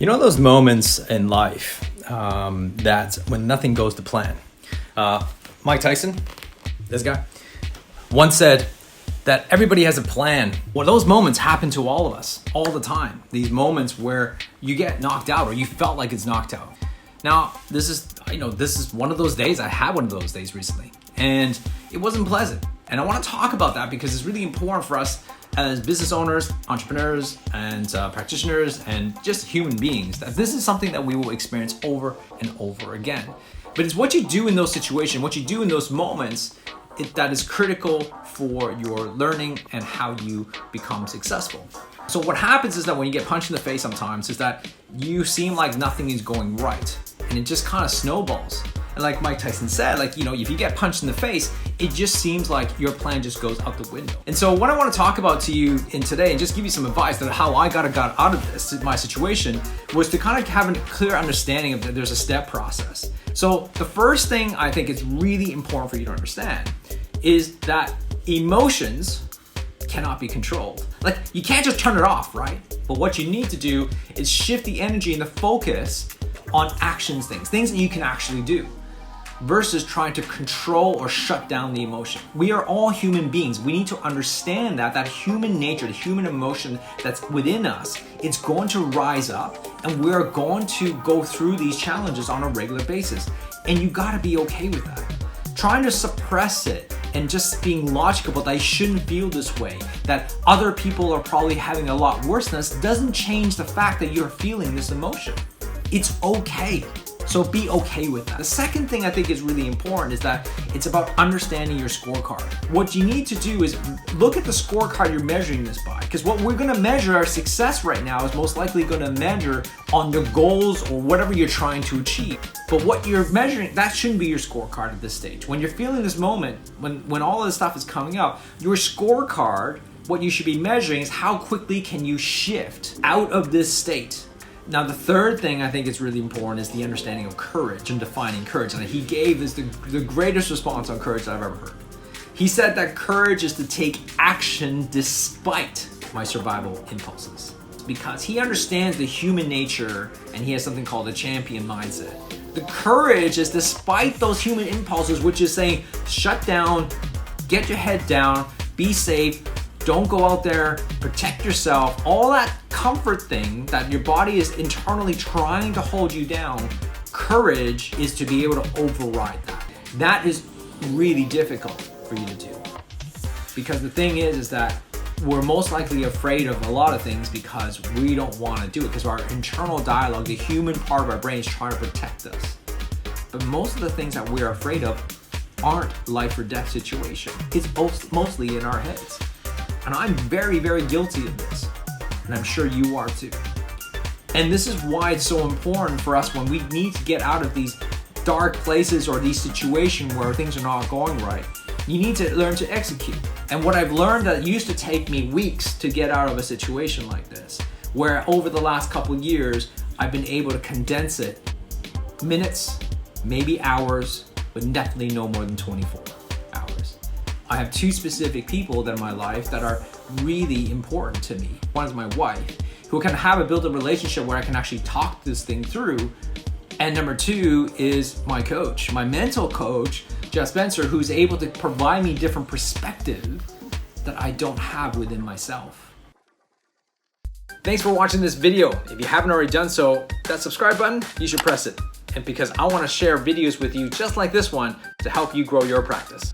You know those moments in life that when nothing goes to plan. Mike Tyson, this guy, once said that everybody has a plan. Well, those moments happen to all of us all the time. These moments where you get knocked out or you felt like it's knocked out. Now, this is one of those days. I had one of those days recently, and it wasn't pleasant. And I want to talk about that because it's really important for us as business owners, entrepreneurs, and practitioners, and just human beings, that this is something that we will experience over and over again. But it's what you do in those situations, what you do in those moments, that is critical for your learning and how you become successful. So what happens is that when you get punched in the face sometimes is that you seem like nothing is going right, and it just kind of snowballs. And like Mike Tyson said, if you get punched in the face, it just seems like your plan just goes out the window. And so what I want to talk about to you in today, and just give you some advice that how I got out of this, my situation, was to kind of have a clear understanding of that there's a step process. So the first thing I think is really important for you to understand is that emotions cannot be controlled. Like, you can't just turn it off, right? But what you need to do is shift the energy and the focus on actions, things that you can actually do, versus trying to control or shut down the emotion. We are all human beings. We need to understand that human nature, the human emotion that's within us, it's going to rise up, and we're going to go through these challenges on a regular basis. And you gotta be okay with that. Trying to suppress it and just being logical, but I shouldn't feel this way, that other people are probably having a lot worse than us, doesn't change the fact that you're feeling this emotion. It's okay. So be okay with that. The second thing I think is really important is that it's about understanding your scorecard. What you need to do is look at the scorecard you're measuring this by, because what we're gonna measure our success right now is most likely gonna measure on the goals or whatever you're trying to achieve. But what you're measuring, that shouldn't be your scorecard at this stage. When you're feeling this moment, when all of this stuff is coming up, your scorecard, what you should be measuring is how quickly can you shift out of this state. Now, the third thing I think is really important is the understanding of courage and defining courage. And he gave this the greatest response on courage that I've ever heard. He said that courage is to take action despite my survival impulses. Because he understands the human nature, and he has something called the champion mindset. The courage is despite those human impulses, which is saying, shut down, get your head down, be safe, don't go out there, protect yourself, all that comfort thing that your body is internally trying to hold you down. Courage is to be able to override that. That is really difficult for you to do. Because the thing is that we're most likely afraid of a lot of things because we don't want to do it, because our internal dialogue, the human part of our brain, is trying to protect us. But most of the things that we're afraid of aren't life or death situation. It's mostly in our heads. And I'm very, very guilty of this. And I'm sure you are too. And this is why it's so important for us when we need to get out of these dark places or these situations where things are not going right. You need to learn to execute. And what I've learned that used to take me weeks to get out of a situation like this, where over the last couple of years, I've been able to condense it minutes, maybe hours, but definitely no more than 24 hours. I have two specific people that in my life that are really important to me. One is my wife, who can have a built-up relationship where I can actually talk this thing through. And number two is my coach, my mental coach, Jeff Spencer, who's able to provide me different perspective that I don't have within myself. Thanks for watching this video. If you haven't already done so, that subscribe button, you should press it. And because I want to share videos with you just like this one to help you grow your practice.